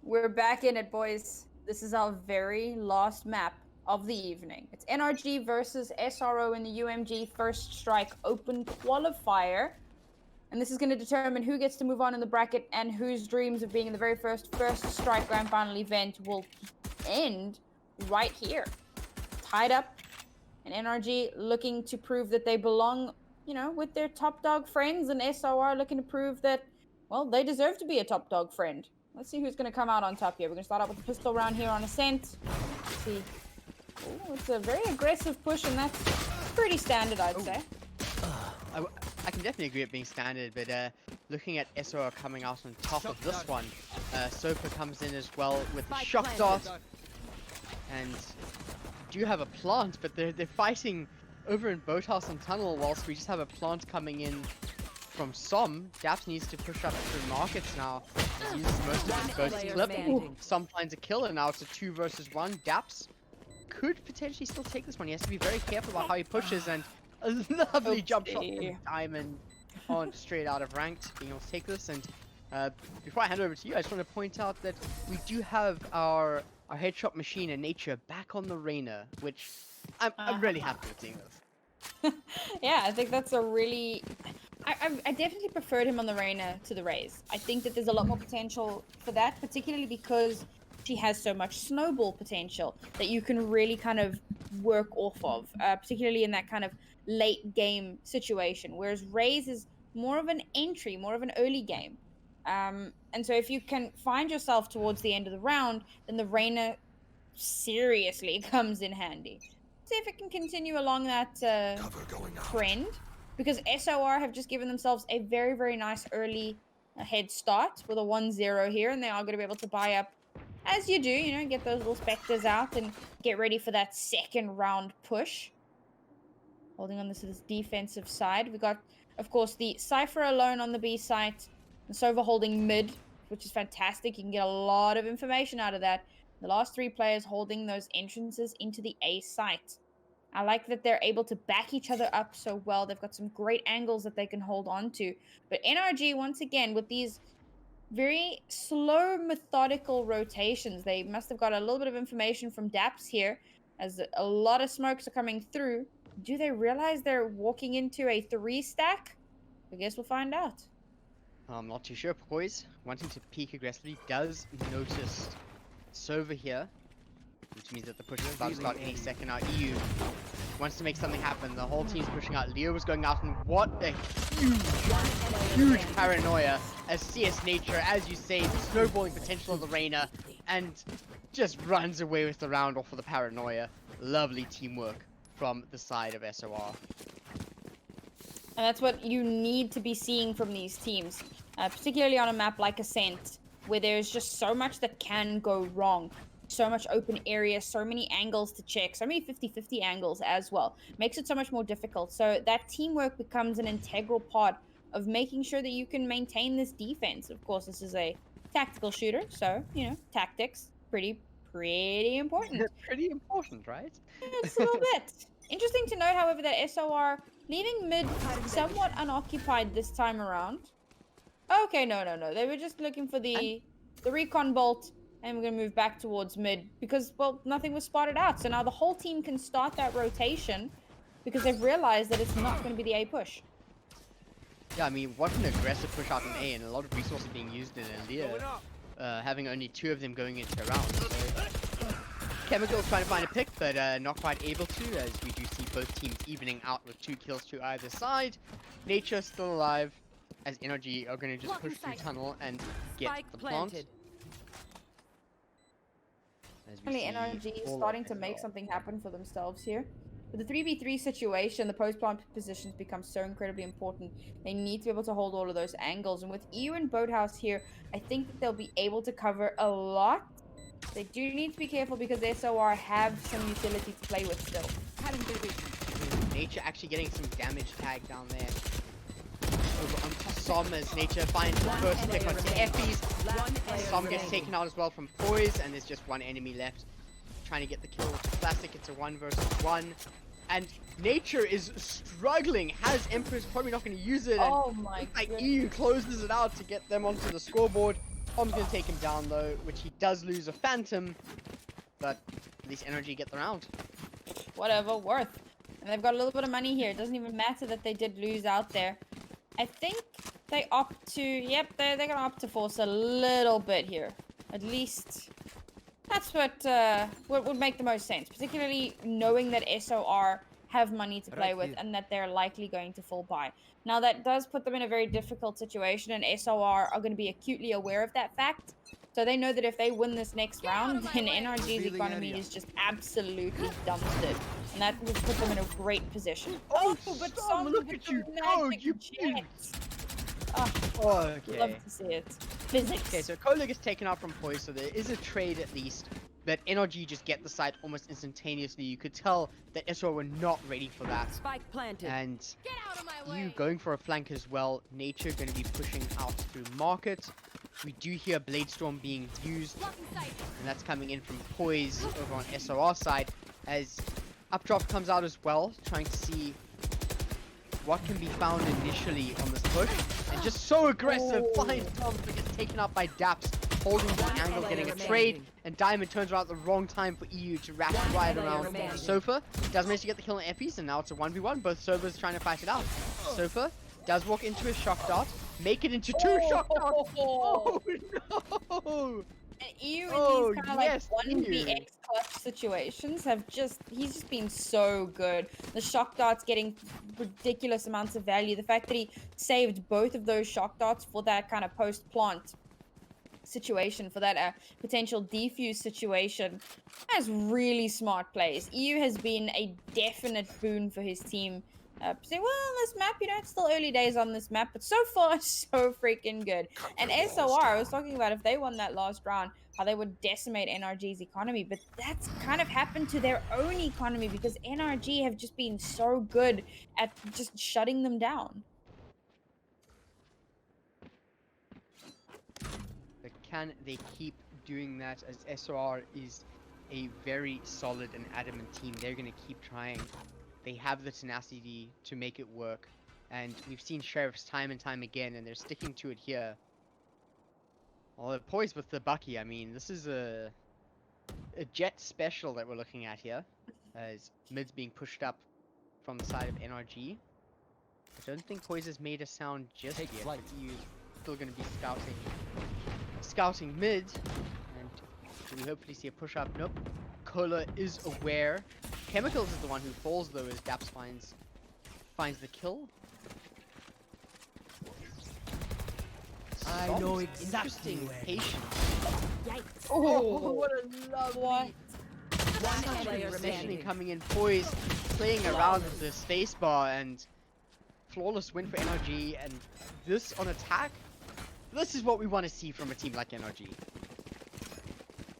We're back in it, boys. This is our very last map of the evening. It's NRG versus SRO in the UMG First Strike Open Qualifier. And this is going to determine who gets to move on in the bracket and whose dreams of being in the very first Strike Grand Final event will end right here. Tied up, and NRG looking to prove that they belong, you know, with their top dog friends, and SOR looking to prove that, well, they deserve to be a top dog friend. Let's see who's going to come out on top here. We're going to start out with the pistol round here on Ascent. Let's see. Oh, it's a very aggressive push, and that's pretty standard, I'd say. I can definitely agree it being standard, but looking at SOR coming out on top of this one, Sova comes in as well with the shock dart, and do have a plant, but they're fighting over in Boathouse and Tunnel, whilst we just have a plant coming in from Som. Daps needs to push up through markets now. He uses most of his boats to clip. Som finds a kill, and now it's a 2 versus 1. Daps could potentially still take this one. He has to be very careful about how he pushes, and a lovely jump shot from Diamond on straight out of ranked, being able to take this. And before I hand over to you, I just want to point out that we do have our headshot machine in nature back on the Reyna, which I'm really happy with seeing this. Yeah, I think that's a really... I definitely preferred him on the Reyna to the Raze. I think that there's a lot more potential for that, particularly because she has so much snowball potential that you can really kind of work off of, particularly in that kind of late game situation, whereas Raze is more of an entry, more of an early game. And so if you can find yourself towards the end of the round, then the Reyna seriously comes in handy. See if it can continue along that trend, because SOR have just given themselves a very, very nice early head start with a 1-0 here, and they are going to be able to buy up, as you do, you know, get those little specters out and get ready for that second round push. Holding on to this defensive side. We got, of course, the Cypher alone on the B site, and Sova holding mid, which is fantastic. You can get a lot of information out of that. The last 3 players holding those entrances into the A site. I like that they're able to back each other up so well. They've got some great angles that they can hold on to. But NRG, once again, with these very slow, methodical rotations, they must have got a little bit of information from daps here, as a lot of smokes are coming through. Do they realize they're walking into a 3 stack? I guess we'll find out. I'm not too sure. Poiz, wanting to peek aggressively, does notice Sova here, which means that the push is about to start any second now. eeiu wants to make something happen. The whole team's pushing out. Leo was going out, and what a huge paranoia as CS Nature, as you say, the snowballing potential of the Reyna, and just runs away with the round off of the paranoia. Lovely teamwork from the side of SOR. And that's what you need to be seeing from these teams, particularly on a map like Ascent, where there's just so much that can go wrong. So much open area, so many angles to check, so many 50-50 angles as well. Makes it so much more difficult. So that teamwork becomes an integral part of making sure that you can maintain this defense. Of course, this is a tactical shooter, so, you know, tactics, pretty important. Pretty important, right? It's a little bit. Interesting to note, however, that SOR leaving mid somewhat unoccupied this time around. Okay, no. They were just looking for the recon bolt, and we're going to move back towards mid because, well, nothing was spotted out. So now the whole team can start that rotation because they've realized that it's not going to be the A push. Yeah, I mean, what an aggressive push out in A, and a lot of resources being used in India, having only 2 of them going into a round. So Kehmicals trying to find a pick, but not quite able to, as we do see both teams evening out with 2 kills to either side. Nature still alive, as NRG are going to just push through tunnel and get the plant. Finally, NRG is starting to make something happen for themselves here. With the 3v3 situation, the post-plant positions become so incredibly important. They need to be able to hold all of those angles. And with eeiu and Boathouse here, I think that they'll be able to cover a lot. They do need to be careful because SOR have some utility to play with still. Nature actually getting some damage tag down there. Over onto Som as Nature finds the first pick onto effys. Som gets taken out as well from poiz, and there's just 1 enemy left. Trying to get the kill with Classic. It's a 1 versus 1. And Nature is struggling. Has Empress probably not going to use it. Oh my god. eeiu closes it out to get them onto the scoreboard. Om's gonna take him down though, which he does lose a Phantom, but at least NRG get the round. Whatever, worth. And they've got a little bit of money here. It doesn't even matter that they did lose out there. I think they opt to, yep, they're gonna opt to force a little bit here. At least that's what would make the most sense, particularly knowing that SOR have money to play with and that they're likely going to full buy. Now that does put them in a very difficult situation, and SOR are going to be acutely aware of that fact. So they know that if they win this next round, then NRG's economy is just absolutely dumpstered. And that would put them in a great position. Oh, but Sova, look at you go, you Jett. okay. Love to see it. Physics. Okay, so KOLER gets taken out from poiz, so there is a trade at least. But NRG just get the site almost instantaneously. You could tell that SOR were not ready for that. Spike planted. And Get out of my way. eeiu going for a flank as well. Nature going to be pushing out through market. We do hear Bladestorm being used, and that's coming in from poiz over on SOR side, as Updraft comes out as well, trying to see what can be found initially on this push. And just so aggressive, finds Tom, but gets taken out by daps, holding the angle, getting a trade, and diaamond turns around at the wrong time for eeiu to wrap right around Sova. Does manage to get the kill on effys, and now it's a 1v1. Both Sovas trying to fight it out. Sova does walk into a shock dart, make it into two shock darts. Oh no! And eeiu in these kind of like 1vx clutch situations he's just been so good. The shock darts getting ridiculous amounts of value. The fact that he saved both of those shock darts for that kind of post-plant situation, for that potential defuse situation, that's really smart plays. eeiu has been a definite boon for his team. Say, well, on this map, you know, it's still early days on this map, but so far, so freaking good. And SOR, I was talking about if they won that last round, how they would decimate NRG's economy, but that's kind of happened to their own economy because NRG have just been so good at just shutting them down. But can they keep doing that, as SOR is a very solid and adamant team? They're going to keep trying. They have the tenacity to make it work, and we've seen Sheriffs time and time again, and they're sticking to it here. Well, they're poised with the Bucky. I mean, this is a Jett special that we're looking at here, as mid's being pushed up from the side of NRG. I don't think poiz has made a sound just yet, but eeiu's still going to be scouting mid, and do we hopefully see a push up? Nope. KOLER is aware. Kehmicals is the one who falls though, as daps finds the kill. I know exactly interesting where. patience. Oh, what a lovely player positioning standing. coming in. Poiz playing around with the spacebar, and flawless win for NRG. And this on attack, this is what we want to see from a team like NRG.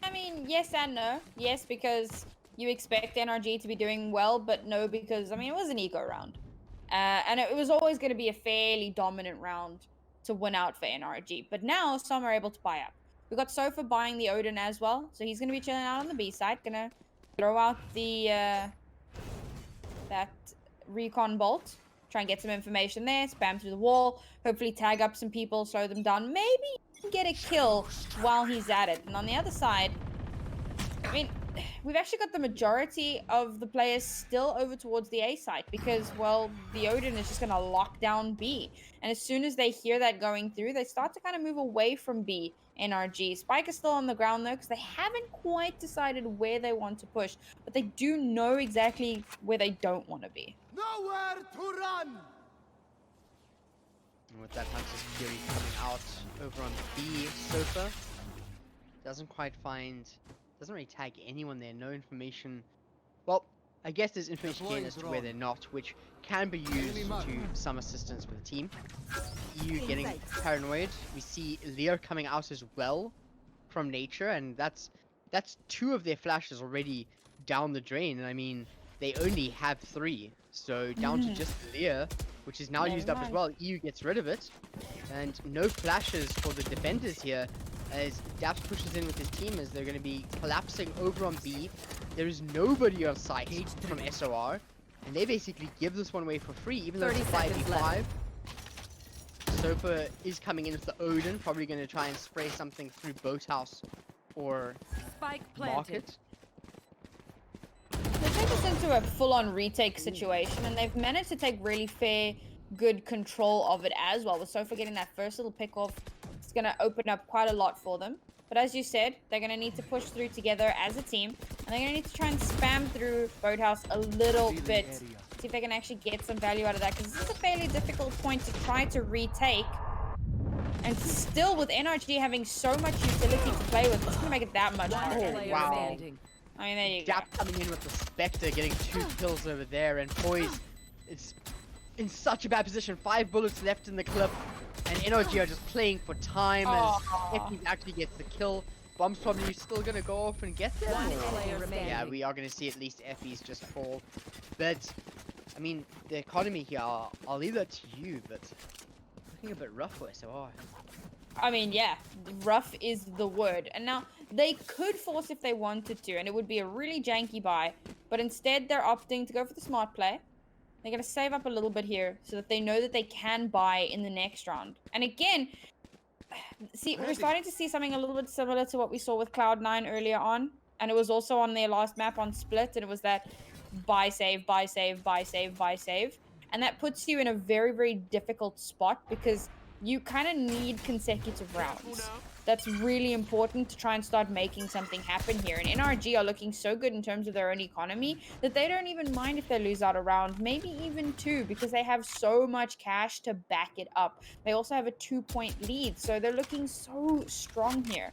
I mean, yes and no. Yes, because you expect NRG to be doing well, but no, because, I mean, it was an eco round. And it was always going to be a fairly dominant round to win out for NRG. But now, some are able to buy up. We've got Sova buying the Odin as well, so he's going to be chilling out on the B side. Going to throw out the, that recon bolt. Try and get some information there, spam through the wall, hopefully tag up some people, slow them down. Maybe get a kill while he's at it. And on the other side, I mean, we've actually got the majority of the players still over towards the A side because, well, the Odin is just going to lock down B. And as soon as they hear that going through, they start to kind of move away from B, NRG. Spike is still on the ground, though, because they haven't quite decided where they want to push. But they do know exactly where they don't want to be. Nowhere to run! And with that Hunter's Fury coming out over on B, Sova doesn't really tag anyone there, no information. Well, I guess there's information gained as to where they're not, which can be used to some assistance with the team. eeiu getting paranoid. We see eeiu coming out as well from nature, and that's two of their flashes already down the drain. And I mean, they only have 3, so down to just eeiu, which is now used up as well. eeiu gets rid of it, and no flashes for the defenders here, as daps pushes in with his team, as they're going to be collapsing over on B. There is nobody on site from SOR, and they basically give this one away for free, even though it's 5v5. Sova is coming in with the Odin, probably going to try and spray something through Boathouse or Spike planted. Market. They take us into a full-on retake situation, and they've managed to take really fair, good control of it as well. With Sova getting that first little pick off, it's going to open up quite a lot for them. But as you said, they're going to need to push through together as a team, and they're going to need to try and spam through Boathouse a little bit. See if they can actually get some value out of that, because this is a fairly difficult point to try to retake. And still, with NRG having so much utility to play with, it's going to make it that much harder. Player wow. standing. I mean, there you go. Dap coming in with the Spectre, getting 2 kills over there, and poiz is in such a bad position. 5 bullets left in the clip, and NRG are just playing for time as effys actually gets the kill. Bomb's probably still gonna go off and get them. One player remaining. Yeah, we are gonna see at least effys just fall. But I mean, the economy here, I'll leave that to you, but looking a bit rough for SOR. I mean, yeah, rough is the word. And now, they could force if they wanted to, and it would be a really janky buy. But instead, they're opting to go for the smart play. They're going to save up a little bit here so that they know that they can buy in the next round. And again, see, we're starting to see something a little bit similar to what we saw with Cloud9 earlier on. And it was also on their last map on Split, and it was that buy, save, buy, save, buy, save, buy, save. And that puts you in a very, very difficult spot because you kind of need consecutive rounds. That's really important to try and start making something happen here. And NRG are looking so good in terms of their own economy that they don't even mind if they lose out a round, maybe even 2, because they have so much cash to back it up. They also have a 2-point lead, so they're looking so strong here.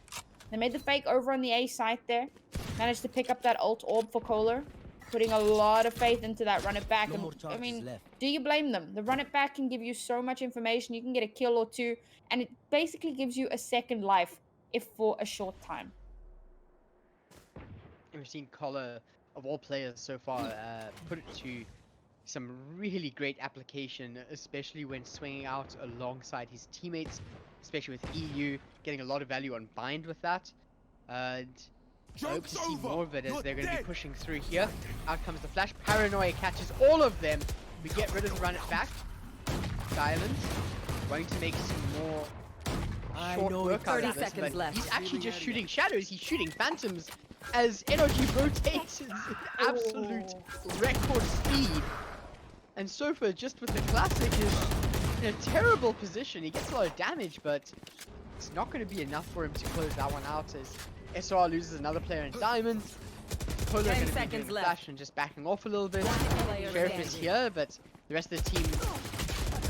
They made the fake over on the A site there, managed to pick up that ult orb for KOLER, putting a lot of faith into that run it back. And I mean, do you blame them? The run it back can give you so much information. You can get a kill or 2, and it basically gives you a second life, if for a short time. We've seen KOLER, of all players so far, put it to some really great application, especially when swinging out alongside his teammates, especially with eeiu, getting a lot of value on bind with that. And I hope to see more of it as they're going to be pushing through here. Out comes the flash. Paranoia catches all of them. We get rid of the run it back. Diamond wanting to make some more short work out of this, but he's actually just shooting shadows. He's shooting phantoms as NRG rotates at absolute record speed. And Sova, just with the classic, is in a terrible position. He gets a lot of damage, but it's not going to be enough for him to close that one out as SOR loses another player in Diamond. KOLER going to be doing the flash and just backing off a little bit. Sheriff is here, but the rest of the team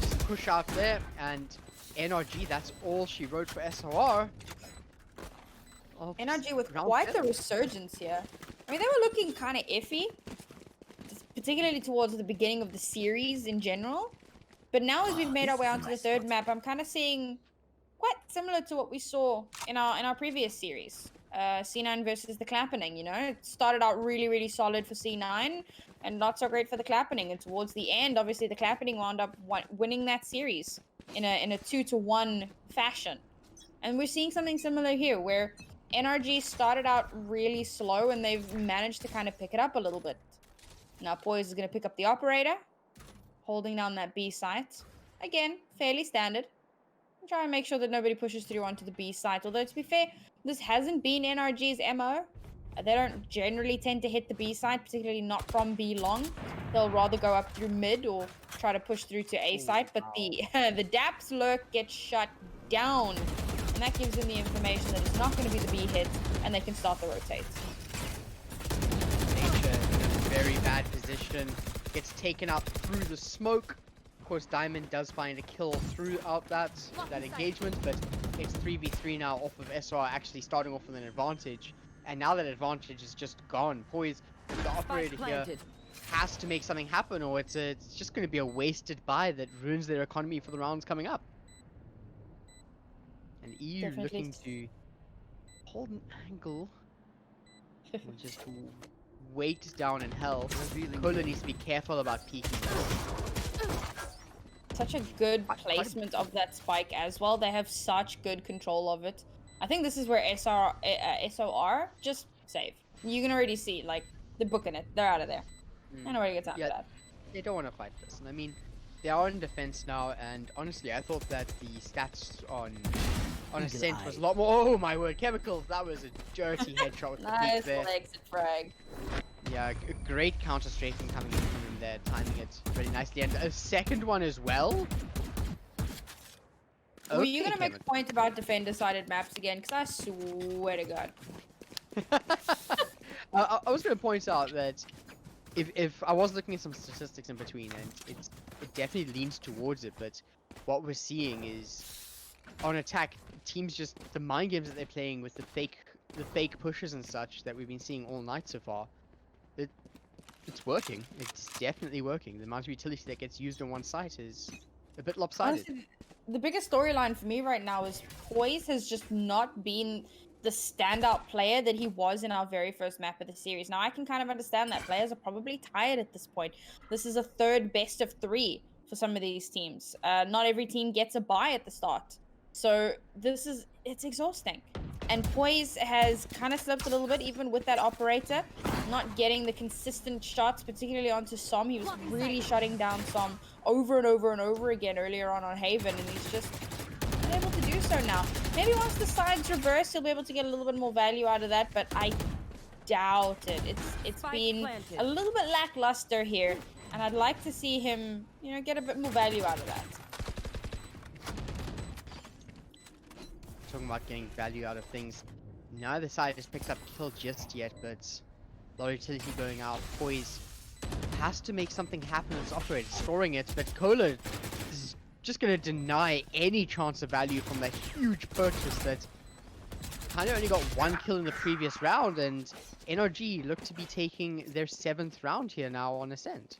just push out there, and NRG, that's all she wrote for SOR. NRG with quite the resurgence here. I mean, they were looking kind of iffy, particularly towards the beginning of the series in general. But now as we've made our way onto the third map, I'm kind of seeing quite similar to what we saw in our previous series. C9 versus the Clappening, you know? It started out really, really solid for C9 and not so great for the Clappening. And towards the end, obviously, the Clappening wound up winning that series in a 2-to-1 fashion. And we're seeing something similar here where NRG started out really slow and they've managed to kind of pick it up a little bit. Now poiz is going to pick up the operator, holding down that B site. Again, fairly standard. Try and make sure that nobody pushes through onto the B site. Although, to be fair, this hasn't been NRG's MO. They don't generally tend to hit the B site, particularly not from B long. They'll rather go up through mid or try to push through to A site. But the daps lurk gets shut down. And that gives them the information that it's not going to be the B hit, and they can start the rotate. Nature in a very bad position. Gets taken out through the smoke. Of course, Diamond does find a kill throughout that engagement, but it's 3v3 now off of SOR actually starting off with an advantage. And now that advantage is just gone. poiz, the operator here, has to make something happen, or it's just going to be a wasted buy that ruins their economy for the rounds coming up. And eeiu looking to hold an angle and just wait down in hell. KOLER needs to be careful about peeking. Such a good placement of that spike as well. They have such good control of it. I think this is where SOR just save. You can already see, like, they're booking it. They're out of there. Nobody gets out of that. They don't want to fight this. And I mean, They are in defense now, and honestly, I thought that the stats on Ascent was a lot more. Oh my word, Kehmicals! That was a dirty headshot with the peak Nice there. little exit frag. Yeah, great counter strafing coming in from him there, timing it really nicely, and a second one as well. Were you Okay, gonna make a point about defender-sided maps again? Because I swear to God. I was going to point out that if I was looking at some statistics in between, and it definitely leans towards it, but what we're seeing is on attack, teams just the mind games that they're playing with the fake pushes and such that we've been seeing all night so far. It's working. It's definitely working. The amount of utility that gets used on one site is a bit lopsided. Honestly, the biggest storyline for me right now is poiz has just not been the standout player that he was in our very first map of the series. Now, I can kind of understand that. Players are probably tired at this point. This is a third best of 3 for some of these teams. Not every team gets a bye at the start. So it's exhausting. And poiz has kind of slipped a little bit, even with that operator, not getting the consistent shots, particularly onto Som. He was really shutting down Som over and over and over again earlier on Haven, and he's just not able to do so now. Maybe once the sides reverse, he'll be able to get a little bit more value out of that, but I doubt it. It's been a little bit lackluster here, and I'd like to see him, you know, get a bit more value out of that. Talking about getting value out of things, neither side has picked up kill just yet, but a lot of utility going out. poiz has to make something happen as operator, scoring it, but KOLER is just going to deny any chance of value from that huge purchase that kind of only got 1 kill in the previous round, and NRG look to be taking their 7th round here now on Ascent.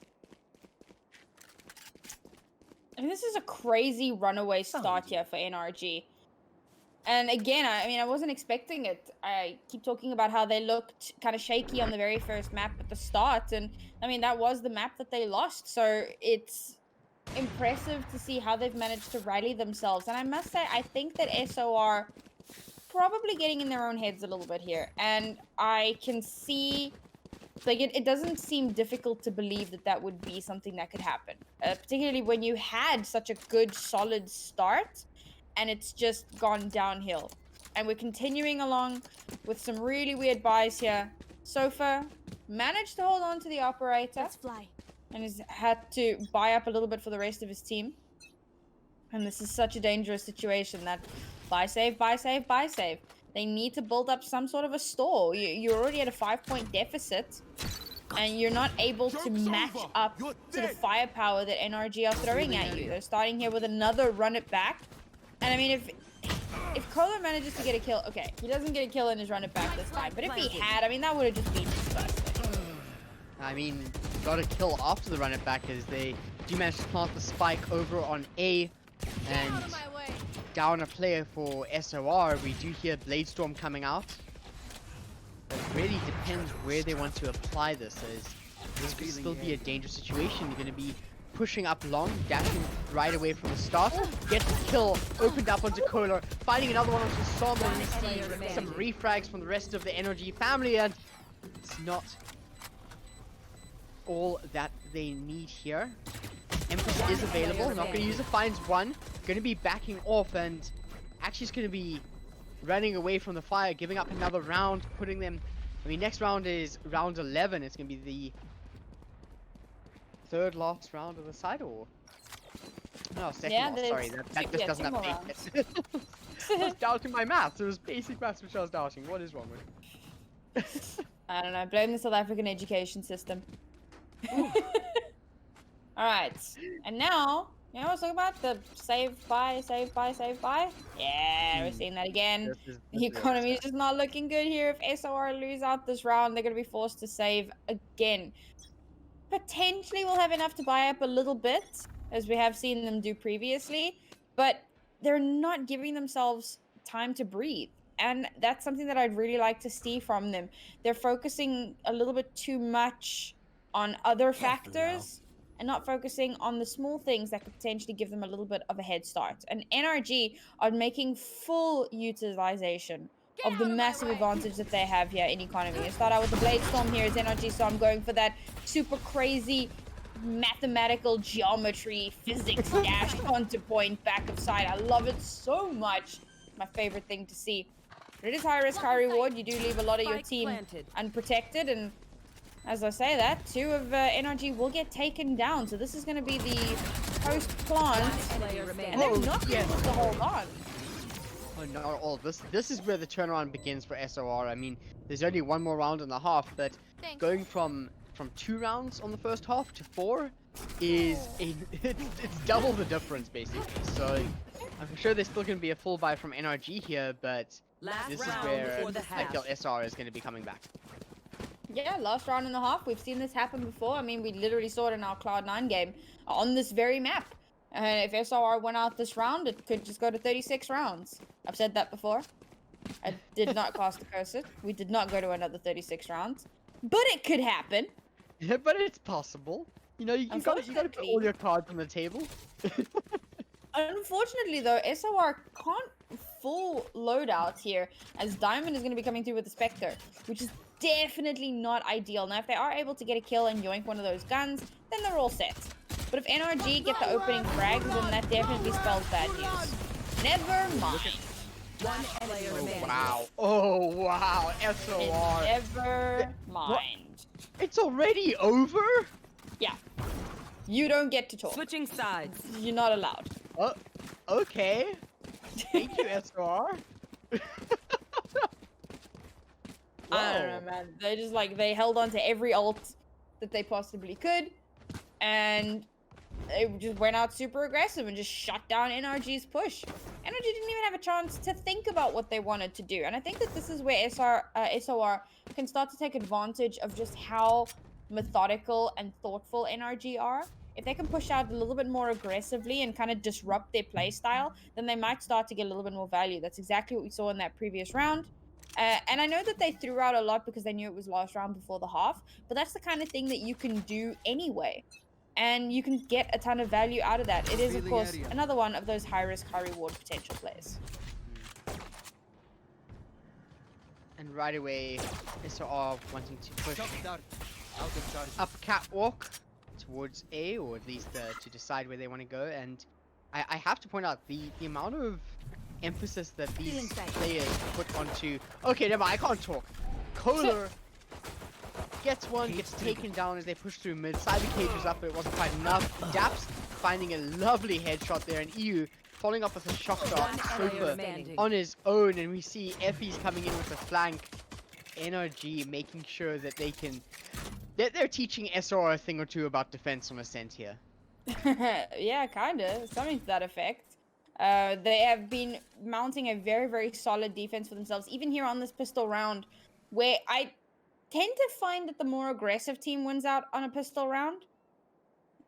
I mean, this is a crazy runaway start here for NRG. And again, I mean, I wasn't expecting it. I keep talking about how they looked kind of shaky on the very first map at the start. And I mean, that was the map that they lost. So it's impressive to see how they've managed to rally themselves. And I must say, I think that SOR probably getting in their own heads a little bit here. And I can see, like, it doesn't seem difficult to believe that that would be something that could happen. Particularly when you had such a good, solid start. And it's just gone downhill. And we're continuing along with some really weird buys here. Sova managed to hold on to the operator. Let's fly. And has had to buy up a little bit for the rest of his team. And this is such a dangerous situation that buy save, buy save, buy save. They need to build up some sort of a store. You're already at a 5-point deficit. And you're not able to match up to the firepower that NRG are throwing at you. They're starting here with another run it back. And I mean, if KOLER manages to get a kill, okay, he doesn't get a kill in his run it back this time. But if he had, I mean, that would have just been disgusting. I mean, got a kill after the run it back as they do manage to plant the spike over on A and down a player for SOR. We do hear Bladestorm coming out. It really depends where they want to apply this, as this could still be a dangerous situation. You're going to be pushing up long, dashing right away from the start. Gets the kill, opened up onto KOLER, finding another one onto Som, and we see some refrags from the rest of the NRG family, and it's not all that they need here. Empress is available, not going to use it, finds one, going to be backing off, and actually is going to be running away from the fire, giving up another round, putting them, I mean, next round is round 11, it's going to be the third last round of the side, or no, second last, sorry, that just doesn't have it. I was doubting my maths. It was basic maths which I was doubting. What is wrong with it? I don't know, blame the South African education system. Alright, and now, you know what I was talking about? The save, buy, save, buy, save, buy? Yeah, we're seeing that again. The economy is just not looking good here. If SOR lose out this round, they're going to be forced to save again. Potentially we'll have enough to buy up a little bit, as we have seen them do previously, but they're not giving themselves time to breathe. And that's something that I'd really like to see from them. They're focusing a little bit too much on other factors and not focusing on the small things that could potentially give them a little bit of a head start. And NRG are making full utilization of the massive advantage that they have here in economy. Let's start out with the Bladestorm here as NRG, so I'm going for that super crazy mathematical geometry, physics dash onto point, back of side. I love it so much. My favorite thing to see. But it is high risk, high reward. You do leave a lot of your Spike team planted. unprotected, and as I say that, 2 of NRG will get taken down. So this is going to be the post-plant, Player and standing. they're Oh, not yes. able to hold on. Oh, not all this. This is where the turnaround begins for SOR. I mean, there's only 1 more round and a half, but Thanks. going from 2 rounds on the first half to 4 is it's double the difference basically. So I'm sure there's still going to be a full buy from NRG here, but Last this is round where before the I feel half. SR is going to be coming back. Yeah, last round and a half. We've seen this happen before. I mean, we literally saw it in our Cloud9 game on this very map. If SOR went out this round, it could just go to 36 rounds. I've said that before. I did not cast a cursor. We did not go to another 36 rounds. But it could happen. Yeah, but it's possible. You know, you got to put all Unfortunately- your cards on the table. Unfortunately, though, SOR can't full loadout here, as Diamond is going to be coming through with the Spectre, which is definitely not ideal. Now, if they are able to get a kill and yoink one of those guns, then they're all set. But if NRG get the opening frags, then that definitely spells bad news. Never mind. One player Oh remaining. wow! Oh wow! SOR. Never mind. It's already over? Yeah. You don't get to talk. Switching sides. You're not allowed. Oh, okay. Thank you, SOR. I don't know, man. They just they held on to every ult that they possibly could, and they just went out super aggressive and just shut down NRG's push. NRG didn't even have a chance to think about what they wanted to do, and I think that this is where SOR can start to take advantage of just how methodical and thoughtful NRG are. If they can push out a little bit more aggressively and kind of disrupt their playstyle, then they might start to get a little bit more value. That's exactly what we saw in that previous round. And I know that they threw out a lot because they knew it was last round before the half, but that's the kind of thing that you can do anyway. And you can get a ton of value out of that. It is, of course, another one of those high-risk, high-reward potential plays. And right away, SOR wanting to push up catwalk towards A, or at least to decide where they want to go. And I have to point out the amount of emphasis that these players put onto. Okay, never mind, I can't talk. KOLER gets one, gets taken down as they push through mid. Cypher cage was up, but it wasn't quite enough. Daps finding a lovely headshot there, and eeiu following up with a shock dart. Sova on his own, and we see effys coming in with a flank. NRG making sure that they can. They're teaching SOR a thing or two about defense on Ascent here. Yeah, kinda. Something to that effect. They have been mounting a very, very solid defense for themselves, even here on this pistol round, where I tend to find that the more aggressive team wins out on a pistol round.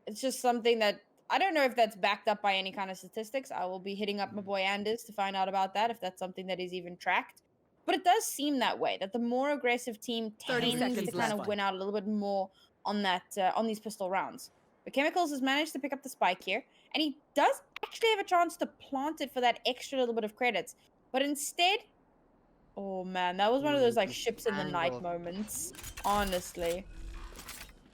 It's just something that, I don't know if that's backed up by any kind of statistics. I will be hitting up my boy Anders to find out about that, if that's something that is even tracked. But it does seem that way, that the more aggressive team 30 tends to seconds kind of left. win out a little bit more on that on these pistol rounds. But Kehmicals has managed to pick up the spike here, and he does actually have a chance to plant it for that extra little bit of credits. But instead, oh man, that was one of those like ships in the night Angle. moments, honestly.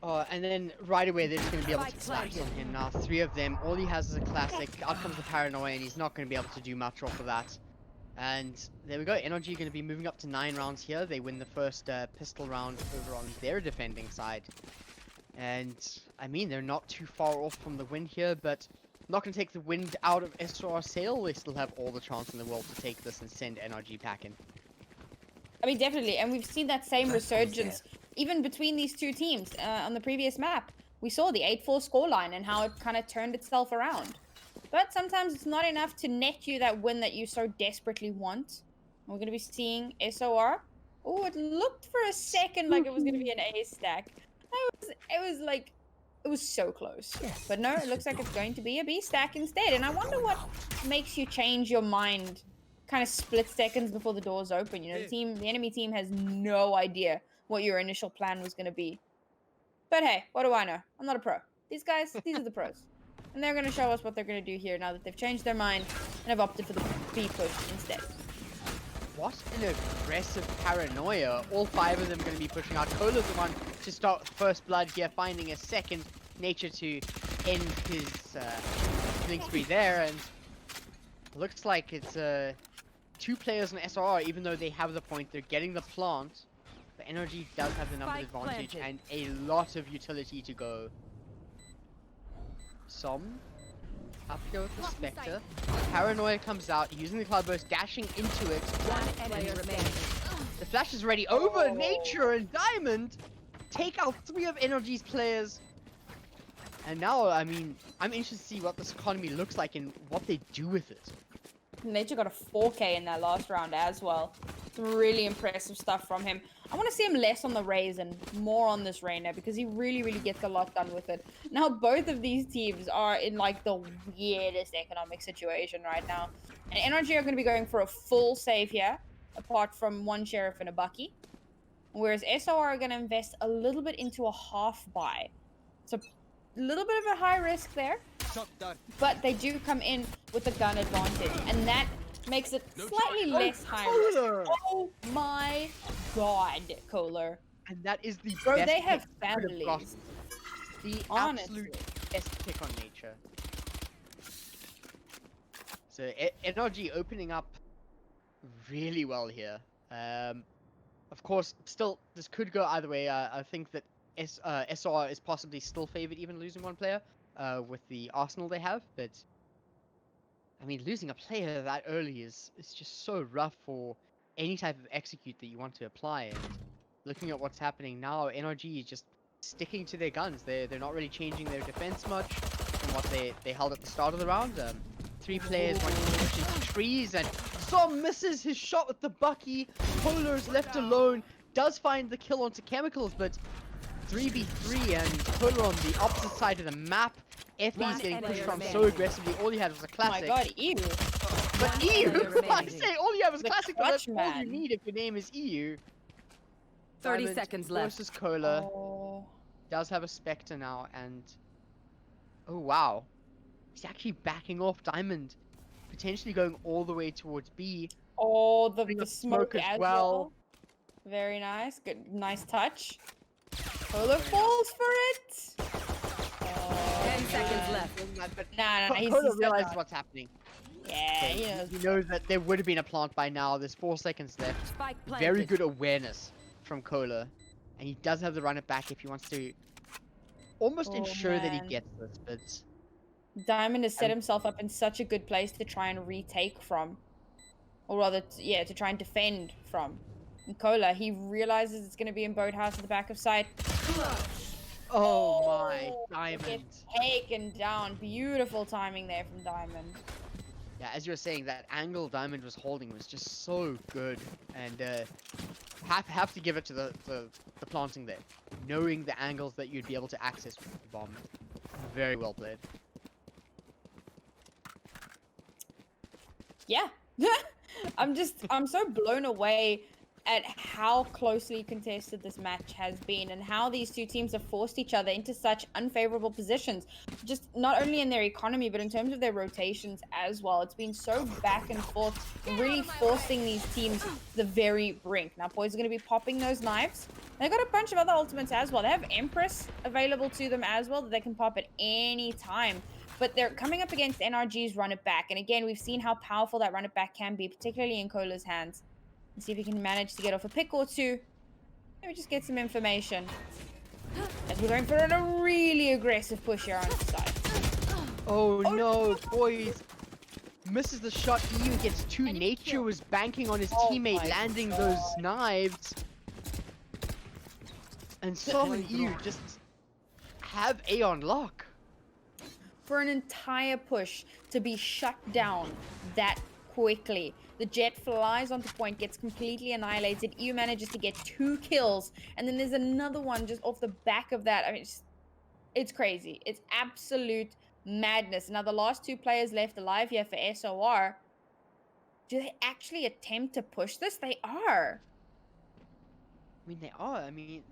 And then right away they're just going to be able to Spike collapse on him now. 3 of them. All he has is a classic. Out comes the paranoia, and he's not going to be able to do much off of that. And there we go. NRG going to be moving up to 9 rounds here. They win the first pistol round over on their defending side. And I mean, they're not too far off from the win here, but not going to take the wind out of SOR's sail. They still have all the chance in the world to take this and send NRG packing. I mean, definitely. And we've seen that same resurgence even between these two teams on the previous map. We saw the 8-4 scoreline and how it kind of turned itself around. But sometimes it's not enough to net you that win that you so desperately want. We're going to be seeing SOR. Oh, it looked for a second like it was going to be an A stack. It was so close. But no, it looks like it's going to be a B stack instead. And I wonder what makes you change your mind kind of split seconds before the doors open. You know, the enemy team has no idea what your initial plan was going to be. But hey, what do I know? I'm not a pro. These guys, these are the pros. And they're going to show us what they're going to do here now that they've changed their mind and have opted for the B push instead. What an aggressive paranoia. All 5 of them going to be pushing out. KOLER's the one to start first blood here, finding a second. Nature to end his killing spree there, and looks like it's 2 players on SOR, even though they have the point, they're getting the plant. But NRG does have the numbers Spike advantage planted. and a lot of utility to go. Som up here with the Spectre. Paranoia comes out, using the Cloud Burst, dashing into it. One enemy remaining. The flash is ready over Nature and Diamond. Take out 3 of NRG's players. And now, I mean, I'm interested to see what this economy looks like and what they do with it. Nature got a 4K in that last round as well. Some really impressive stuff from him. I want to see him less on the Raze and more on this Reyna because he really gets a lot done with it. Now both of these teams are in like the weirdest economic situation right now. And NRG are going to be going for a full save here, apart from 1 Sheriff and a Bucky. Whereas SOR are going to invest a little bit into a half buy. So a little bit of a high risk there. But they do come in with the gun advantage, and that makes it slightly less high risk. Oh my god, KOLER. And that is the Bro, best they have pick you could have gotten. families. The Honestly. absolute best pick on Nature. So NRG opening up really well here. Of course, still this could go either way. I think that SOR is possibly still favored, even losing 1 player with the arsenal they have. But I mean, losing a player that early is just so rough for any type of execute that you want to apply. And looking at what's happening now, NRG is just sticking to their guns. They're not really changing their defense much from what they held at the start of the round. 3 players want to push into trees, and Som misses his shot with the Bucky. KOLER's left alone, does find the kill onto Kehmicals, but 3v3 and KOLER on the opposite side of the map. Effys getting pushed from so aggressively. All he had was a Oh my classic. god, ew. But eeiu! I say all you have is The classic, but that's clutch all you man. need if your name is eeiu. 30 Diamond seconds left. versus KOLER. Oh. Does have a Spectre now, and oh wow, he's actually backing off. Diamond potentially going all the way towards B. Oh, Putting the up smoke smoke as as well. well. Very nice. Good, nice touch. KOLER falls for it. 10 seconds left. Nah, he's KOLER so realizes done. what's happening. Yeah, he knows. He knows that there would have been a plant by now. There's 4 seconds left. Spike planted. Very good awareness from KOLER, and he does have to run it back if he wants to almost Oh, ensure that he man. gets this. But Diamond has set himself up in such a good place to try and retake from. Or rather, yeah, to try and defend from. And KOLER, he realizes it's going to be in boathouse at the back of sight. oh my, Oh, Diamond. Gets taken down. Beautiful timing there from Diamond. Yeah, as you were saying, that angle Diamond was holding was just so good, and have to give it to the planting there, knowing the angles that you'd be able to access with the bomb. Very well played. Yeah. I'm so blown away at how closely contested this match has been and how these 2 teams have forced each other into such unfavorable positions. Just not only in their economy, but in terms of their rotations as well. It's been so back and forth, really forcing these teams to the very brink. Now, poiz are going to be popping those knives. They've got a bunch of other ultimates as well. They have Empress available to them as well that they can pop at any time. But they're coming up against NRG's run it back. And again, we've seen how powerful that run it back can be, particularly in KOLER's hands. And see if he can manage to get off a pick or 2. Maybe just get some information. As we're going for a really aggressive push here on the side. Oh no, boys! Misses the shot. eeiu gets 2. Nature was banking on his Oh teammate my landing God. those knives. And Som and eeiu just have A on lock. For an entire push to be shut down that quickly. The Jett flies onto point, gets completely annihilated. eeiu manages to get 2 kills. And then there's another one just off the back of that. I mean, it's crazy. It's absolute madness. Now, the last 2 players left alive here for SOR. Do they actually attempt to push this? They are. I mean, they are. I mean,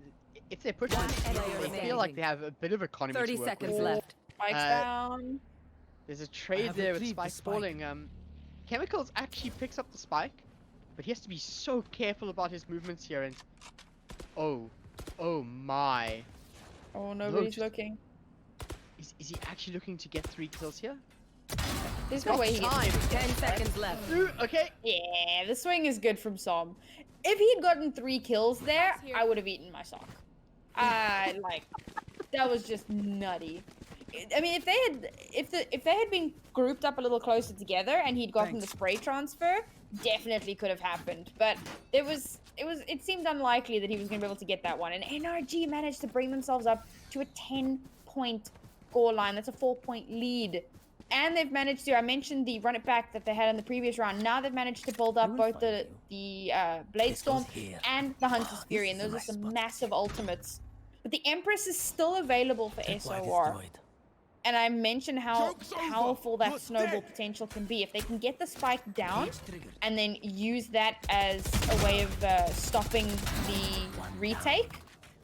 if they're pushing, One they enemy feel like remaining. they have a bit of economy 30 to work seconds with. left. Spikes down. There's a trade have there with retrieved the Spike spike. falling. Kehmicals actually picks up the spike, but he has to be so careful about his movements here. And oh my! Oh, nobody's Look. looking. Is he actually looking to get 3 kills here? There's no way he gets Time. 10 seconds left. Ooh, okay. Yeah, the swing is good from Som. If he'd gotten 3 kills there, I would have eaten my sock. Like, that was just nutty. I mean, if they had been grouped up a little closer together and he'd gotten the spray transfer, definitely could have happened. But it seemed unlikely that he was going to be able to get that one. And NRG managed to bring themselves up to a 10-point score line. That's a 4-point lead. And they've managed to, I mentioned the run it back that they had in the previous round. Now they've managed to build up both the Blade Storm and the Hunter's Fury. And those are some massive ultimates. But the Empress is still available for SOR. And I mentioned how powerful that snowball potential can be. If they can get the spike down and then use that as a way of stopping the retake.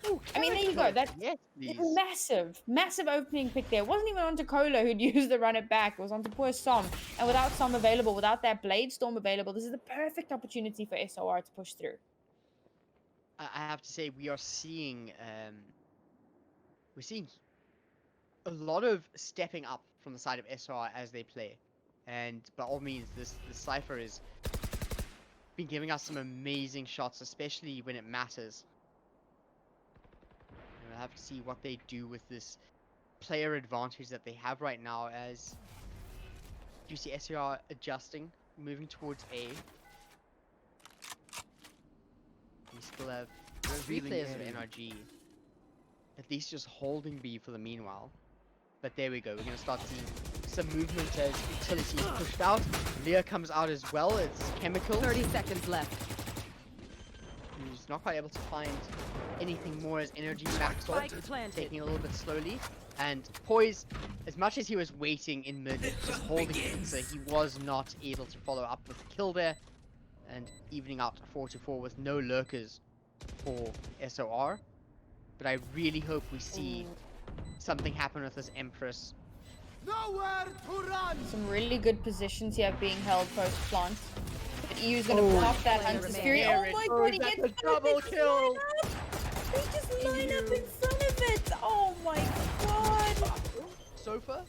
Ooh, I mean, there you go. That's yes, please. massive opening pick there. It wasn't even onto KOLER who'd use the run it back. It was onto poor Som. And without Som available, without that Blade Storm available, this is the perfect opportunity for SOR to push through. I have to say, we are seeing a lot of stepping up from the side of SOR as they play, and by all means, the Cypher has been giving us some amazing shots, especially when it matters. And we'll have to see what they do with this player advantage that they have right now. As you see SOR adjusting, moving towards A. We still have 3 players of NRG, at least just holding B for the meanwhile. But there we go, we're going to start seeing some movement as utility is pushed out. Leah comes out as well, it's Kehmicals. 30 seconds left. Who's not quite able to find anything more as energy maxed off, Spike planted. taking a little bit slowly. And poiz, as much as he was waiting in mid, just holding it, so he was not able to follow up with a kill there. And evening out 4-4 with no lurkers for SOR. But I really hope we see something happen with this Empress. Nowhere to run. Some really good positions here being held post plant. But EU's gonna pop that Hunter's Fury. There Oh it my goes, god, he that's gets a double kill. They just line up in front of it. Oh my god. Sova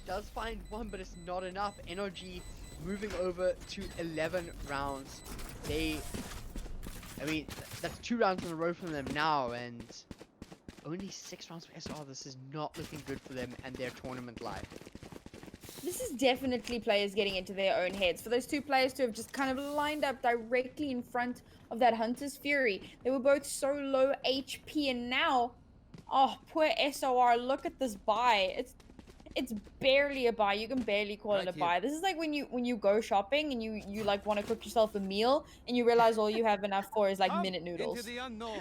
does find one, but it's not enough. NRG moving over to 11 rounds. I mean, that's 2 rounds in a row from them now, and only 6 rounds for SR. This is not looking good for them and their tournament life. This is definitely players getting into their own heads. For those 2 players to have just kind of lined up directly in front of that Hunter's Fury. They were both so low HP, and now, oh, poor SOR, look at this buy. It's barely a buy. You can barely call it a buy. This is like when you go shopping and you like want to cook yourself a meal and you realize all you have enough for is like minute noodles.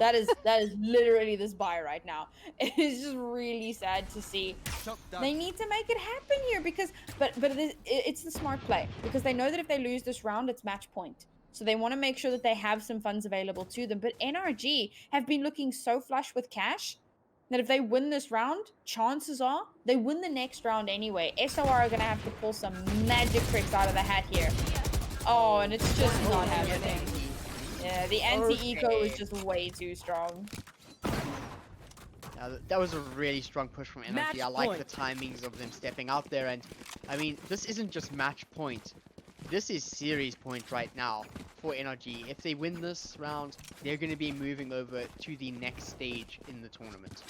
That is literally this buy right now. It is just really sad to see. They need to make it happen here because but it's the smart play, because they know that if they lose this round, it's match point. So they want to make sure that they have some funds available to them. But NRG have been looking so flush with cash that if they win this round, chances are they win the next round anyway. SOR are going to have to pull some magic tricks out of the hat here. Oh, and it's just not happening. Yeah, the anti-eco is just way too strong. That was a really strong push from NRG. I like the timings of them stepping out there. And I mean, this isn't just match point. This is series point right now for NRG. If they win this round, they're going to be moving over to the next stage in the tournament.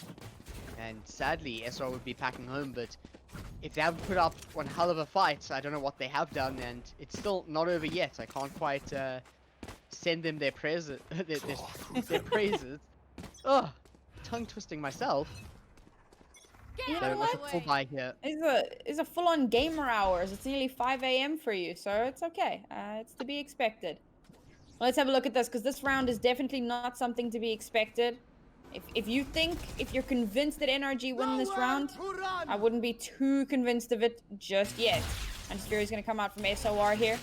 And sadly, SR would be packing home, but if they haven't put up one hell of a fight, I don't know what they have done, and it's still not over yet. I can't quite send them their praises. their praises. Ugh, tongue twisting myself. You So know like a what? full buy here. It's a full-on gamer hours. It's nearly 5 a.m. for you, so it's okay. It's to be expected. Well, let's have a look at this, because this round is definitely not something to be expected. If you're convinced that NRG win this round, I wouldn't be too convinced of it just yet. And Fury's going to come out from SOR here.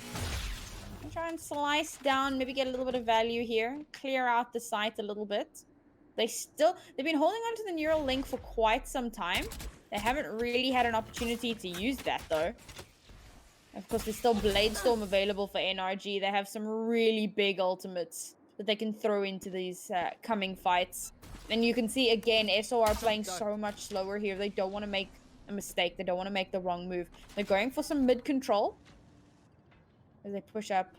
Try and slice down, maybe get a little bit of value here. Clear out the site a little bit. They've been holding on to the neural link for quite some time. They haven't really had an opportunity to use that though. Of course, there's still Blade Storm available for NRG. They have some really big ultimates that they can throw into these coming fights. And you can see again, SOR playing so much slower here. They don't want to make a mistake. They don't want to make the wrong move. They're going for some mid control as they push up.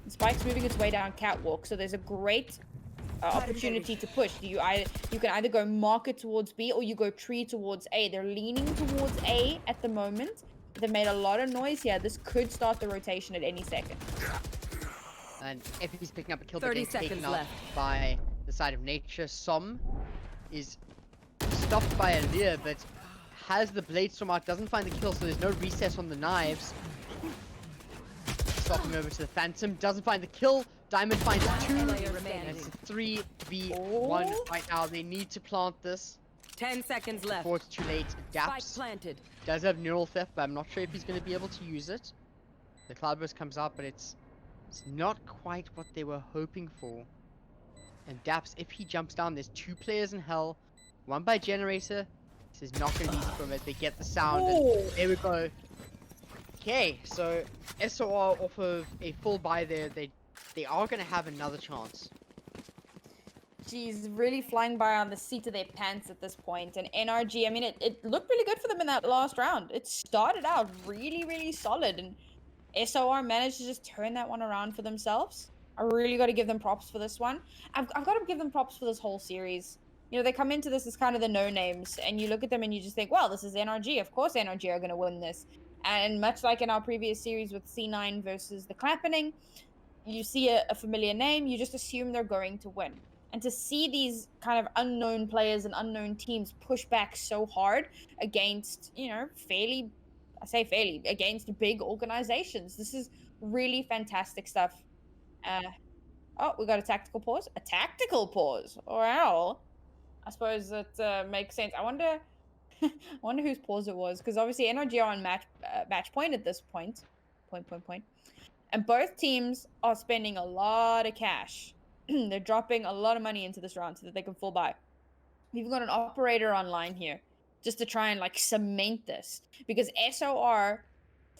The Spike's moving its way down catwalk, so there's a great opportunity to push. You can either go market towards B or you go tree towards A. They're leaning towards A at the moment. They've made a lot of noise here. This could start the rotation at any second. And if he's picking up a kill, 30 getting taken seconds out left. by the side of nature. Som is stopped by eeiu, but has the blade storm out, doesn't find the kill, so there's no recess on the knives. Swapping over to the Phantom, doesn't find the kill. Diamond finds two, Player and remaining. it's a 3v1 right now. They need to plant this 10 seconds left. before it's too late. Spike Daps planted. does have neural theft, but I'm not sure if he's going to be able to use it. The cloudburst comes out, but it's not quite what they were hoping for. And Daps, if he jumps down, there's two players in hell. One by generator. This is not going to be easy from it. They get the sound, and there we go. Okay, so SOR off of a full buy there. They are going to have another chance. She's really flying by on the seat of their pants at this point. And NRG, I mean, it looked really good for them in that last round. It started out really, really solid. And SOR managed to just turn that one around for themselves. I really got to give them props for this one. I've got to give them props for this whole series. You know, they come into this as kind of the no-names. And you look at them and you just think, well, this is NRG. Of course NRG are going to win this. And much like in our previous series with C9 versus the Clappening, you see a familiar name, you just assume they're going to win. And to see these kind of unknown players and unknown teams push back so hard against, you know, against big organizations. This is really fantastic stuff. Oh, we got a tactical pause. A tactical pause. Wow. I suppose that makes sense. I wonder whose pause it was, because obviously NRG are on match point at this point. Point. And both teams are spending a lot of cash. They're dropping a lot of money into this round so that they can full buy. We've got an operator online here just to try and like cement this, because SOR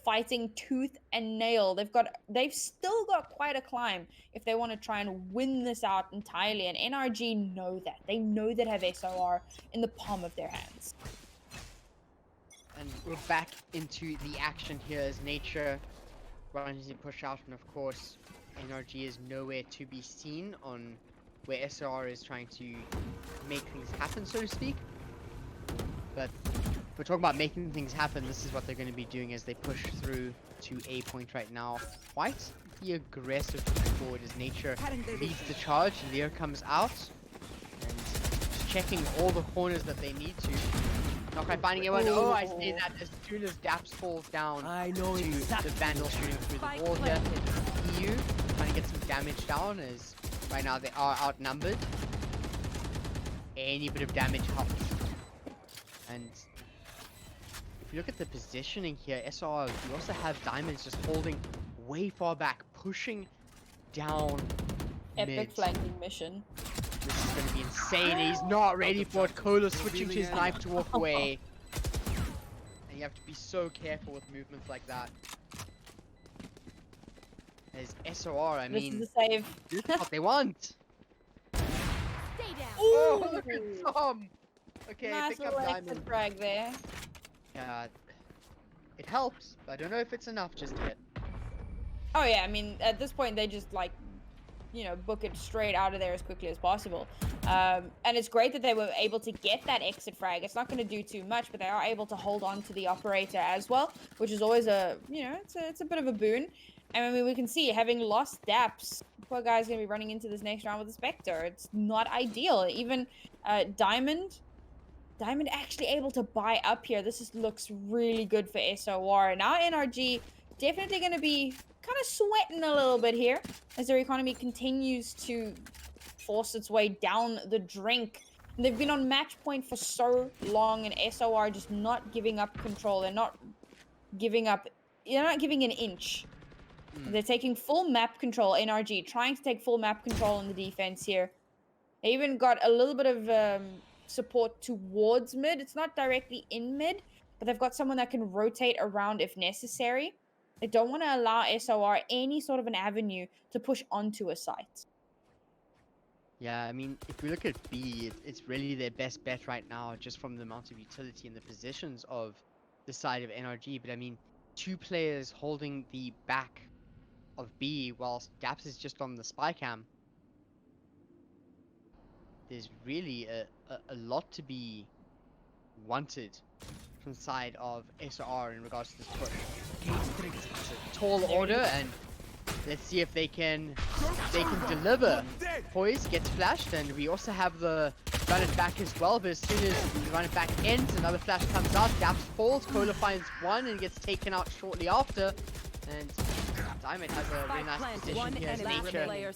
fighting tooth and nail. They've still got quite a climb if they want to try and win this out entirely. And NRG know that. They know that have SOR in the palm of their hands. And we're back into the action here as nature runs and push out, and of course NRG is nowhere to be seen on where SOR is trying to make things happen, so to speak. But if we're talking about making things happen, this is what they're going to be doing as they push through to A point right now. Quite the aggressive push forward as nature leads the charge. Lear comes out and just checking all the corners that they need to. Not quite finding anyone. Oh, I see that as soon as Daps falls down to the Vandal shooting through the wall here. eeiu trying to get some damage down, as right now they are outnumbered. Any bit of damage helps. And if you look at the positioning here, SR, you also have Diamonds just holding way far back, pushing down Epic mid. flanking mission. This is going to be insane. He's not ready for it. KOLER switching to his knife to walk away. And you have to be so careful with movements like that. As SOR, I mean, This is a save. this is what they want. Stay down. Oh, look at Som. Okay, Nice pick up little Diamond. exit frag there. It helps, but I don't know if it's enough just yet. Oh yeah, I mean, at this point, they just like, you know, book it straight out of there as quickly as possible. And it's great that they were able to get that exit frag. It's not going to do too much, but they are able to hold on to the operator as well, which is always a, you know, it's a bit of a boon. And I mean, we can see, having lost Daps, poor guy's going to be running into this next round with a Spectre. It's not ideal. Even Diamond actually able to buy up here. This just looks really good for SOR. Now NRG definitely going to be kind of sweating a little bit here as their economy continues to force its way down the drink. And they've been on match point for so long, and SOR just not giving up control. They're not giving up. They're not giving an inch. They're taking full map control. NRG trying to take full map control in the defense here. They even got a little bit of support towards mid. It's not directly in mid, but they've got someone that can rotate around if necessary. They don't want to allow SOR any sort of an avenue to push onto a site. Yeah, I mean, if we look at B, it's really their best bet right now, just from the amount of utility and the positions of the side of NRG. But I mean, 2 players holding the back of B, whilst daps is just on the spy cam. There's really a lot to be wanted from the side of SOR in regards to this push. It's a tall order, and let's see if they can deliver. Poiz gets flashed, and we also have the run it back as well. But as soon as the run it back ends, another flash comes out. Daps falls. KOLER finds one and gets taken out shortly after. And diaamond has a really nice position here as nature,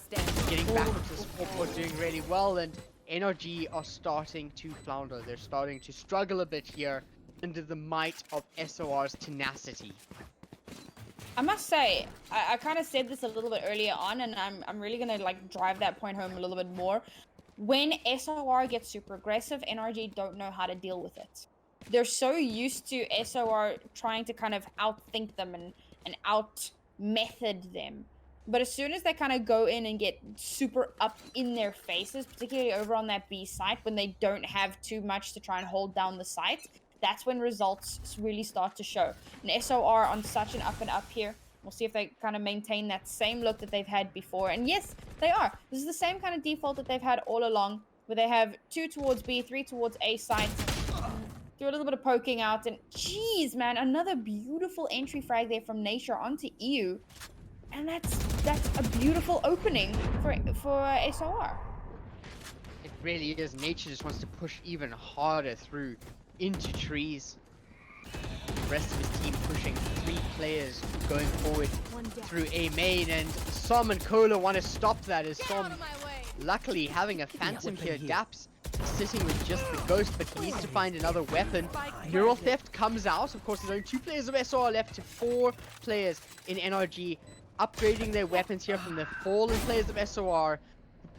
getting back onto the scoreboard, doing really well. And NRG are starting to flounder. They're starting to struggle a bit here under the might of SOR's tenacity. I must say, I kind of said this a little bit earlier on, and I'm really gonna like drive that point home a little bit more. When SOR gets super aggressive, NRG don't know how to deal with it. They're so used to SOR trying to kind of outthink them and out method them. But as soon as they kind of go in and get super up in their faces, particularly over on that B site, when they don't have too much to try and hold down the site, that's when results really start to show. And SOR on such an up and up here. We'll see if they kind of maintain that same look that they've had before. And yes, they are. This is the same kind of default that they've had all along, where they have 2 towards B, 3 towards A site. Do a little bit of poking out, and geez, man, another beautiful entry frag there from Nature onto eeiu. And that's a beautiful opening for SOR. It really is. Nature just wants to push even harder through into trees. The rest of his team pushing 3 players going forward through A main, and Som and KOLER want to stop that as Som, luckily having a phantom here. Daps sitting with just the ghost, but he needs to find another weapon. Neural theft comes out. Of course, there's only 2 players of SOR left to 4 players in NRG, upgrading their weapons here from the fallen players of SOR.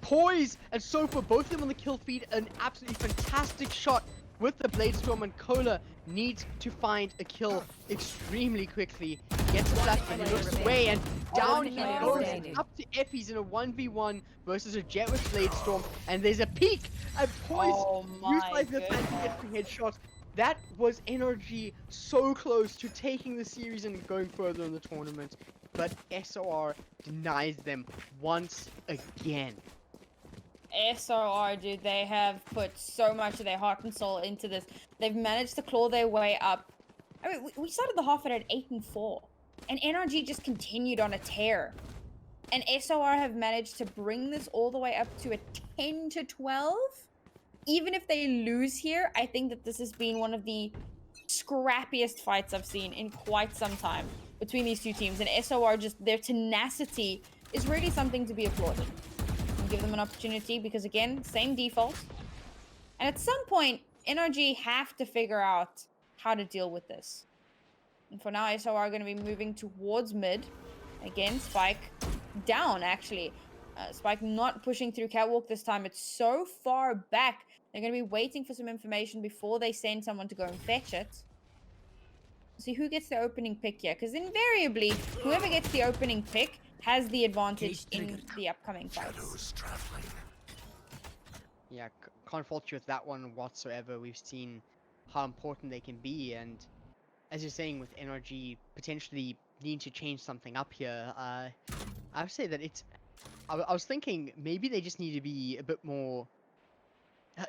Poiz and Sova, both of them on the kill feed. An absolutely fantastic shot with the blade storm, and KOLER needs to find a kill extremely quickly. Gets a flash, but he looks away, and down he goes up to effys in a 1v1 versus a Jett with blade storm. And there's a peek, and Poiz utilizes the time to get the headshot. That was NRG so close to taking the series and going further in the tournament, but SOR denies them once again. SOR, dude, they have put so much of their heart and soul into this. They've managed to claw their way up. I mean, we started the half at 8-4, and NRG just continued on a tear. And SOR have managed to bring this all the way up to a 10-12. Even if they lose here, I think that this has been one of the scrappiest fights I've seen in quite some time between these 2 teams. And SOR, just their tenacity is really something to be applauded. Give them an opportunity, because again, same default, and at some point NRG have to figure out how to deal with this. And for now, SOR are going to be moving towards mid. Again, Spike down, actually. Spike not pushing through catwalk this time. It's so far back. They're going to be waiting for some information before they send someone to go and fetch it. See who gets the opening pick here, because invariably whoever gets the opening pick has the advantage in the upcoming fights. Yeah, can't fault you with that one whatsoever. We've seen how important they can be, and as you're saying, with NRG potentially needing to change something up here, I would say that it's... I was thinking maybe they just need to be a bit more...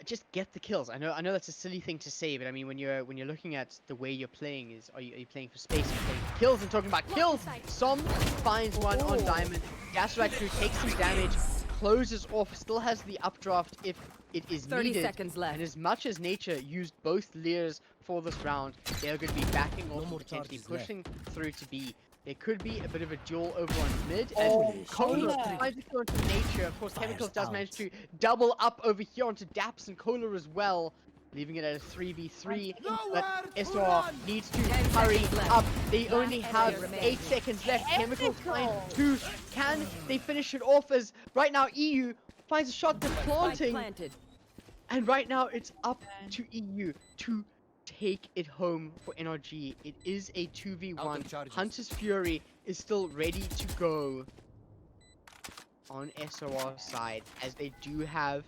just get the kills. I know that's a silly thing to say, but I mean, when you're looking at the way you're playing, is are you playing for space? Are you playing for kills? And talking about kills, Som finds one on diaamond. Gas right through, takes some damage, closes off, still has the updraft if it is 30 needed. seconds left. And as much as Nature used both Lears for this round, they are going to be backing off and potentially pushing through to B. There could be a bit of a duel over on mid, and KOLER finds a kill onto Nature. Of course, Kehmicals does manage to double up over here onto daps and KOLER as well, leaving it at a 3v3. But SOR needs to hurry up. They only have 8 seconds left. Kehmicals find 2. Can they finish it off? As right now eeiu finds a shot that's planting, and right now it's up to eeiu to take it home for NRG. It is a 2v1. Hunter's Fury is still ready to go. on SOR side, as they do have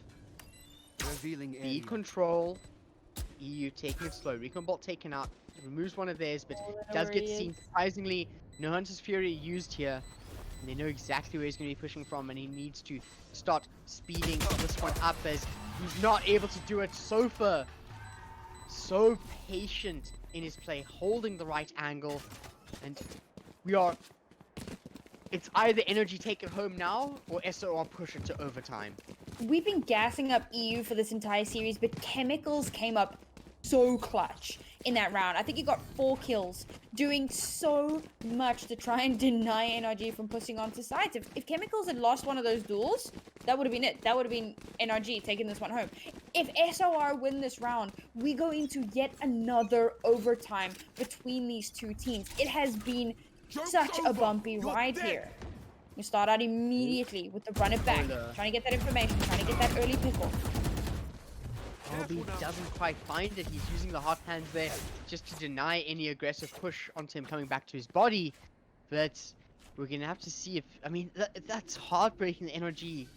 Revealing B area. control. eeiu taking it slow. Recon Bolt taken out. Removes one of theirs, but does get seen. Surprisingly, no Hunter's Fury used here. And they know exactly where he's going to be pushing from, and he needs to start speeding this one up as he's not able to do it. Sova, so patient in his play, holding the right angle, and it's either NRG take it home now, or SOR push it to overtime. We've been gassing up eeiu for this entire series, but Kehmicals came up so clutch in that round. I think he got 4 kills, doing so much to try and deny NRG from pushing onto sides. If Kehmicals had lost one of those duels, that would have been it. That would have been NRG taking this one home. If SOR win this round, we go into yet another overtime between these two teams. It has been such a bumpy ride here. You start out immediately with the run it back, trying to get that information, trying to get that early pickle. He doesn't quite find it. He's using the hot hands there just to deny any aggressive push onto him coming back to his body. But we're going to have to see if... I mean, that's heartbreaking. The NRG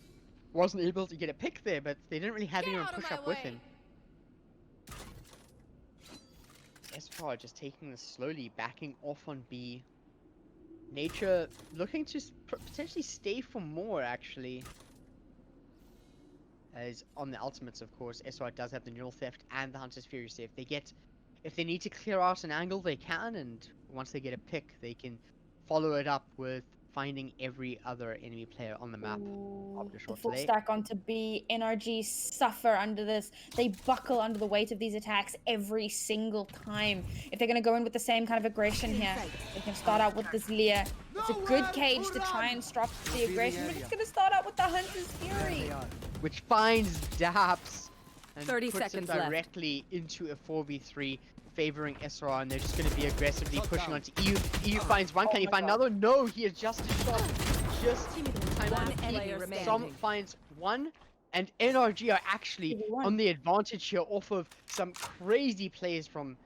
wasn't able to get a pick there, but they didn't really have anyone push up with him. SOR just taking this slowly, backing off on B. Nature looking to potentially stay for more, actually. As on the ultimates, of course, SOR does have the neural theft and the Hunter's Fury. So if they need to clear out an angle, they can, and once they get a pick, they can follow it up with finding every other enemy player on the map. The full stack onto B. NRG suffer under this. They buckle under the weight of these attacks every single time. If they're going to go in with the same kind of aggression here, they can start out with this Leer. It's a good cage to try and stop the aggression, but it's going to start out with the Hunter's Fury. Which finds daps and 30 puts seconds it directly into a 4v3, favoring SOR, and they're just going to be aggressively pushing onto eeiu. eeiu finds one. Can he find another? No, he adjusted shot just in time One to player peek. remaining. Some finds one, and NRG are actually on the advantage here off of some crazy plays from...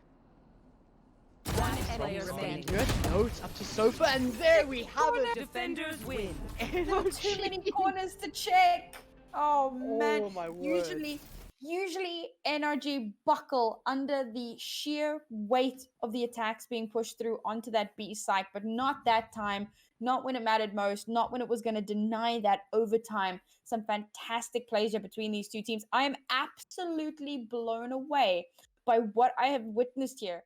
One player remaining. No, it's up to Sova, and there we have it. Defenders win. Too many corners to check. Oh man. Oh my word. Usually NRG buckle under the sheer weight of the attacks being pushed through onto that B site, but not that time, not when it mattered most, not when it was going to deny that overtime. Some fantastic plays here between these two teams. I am absolutely blown away by what I have witnessed here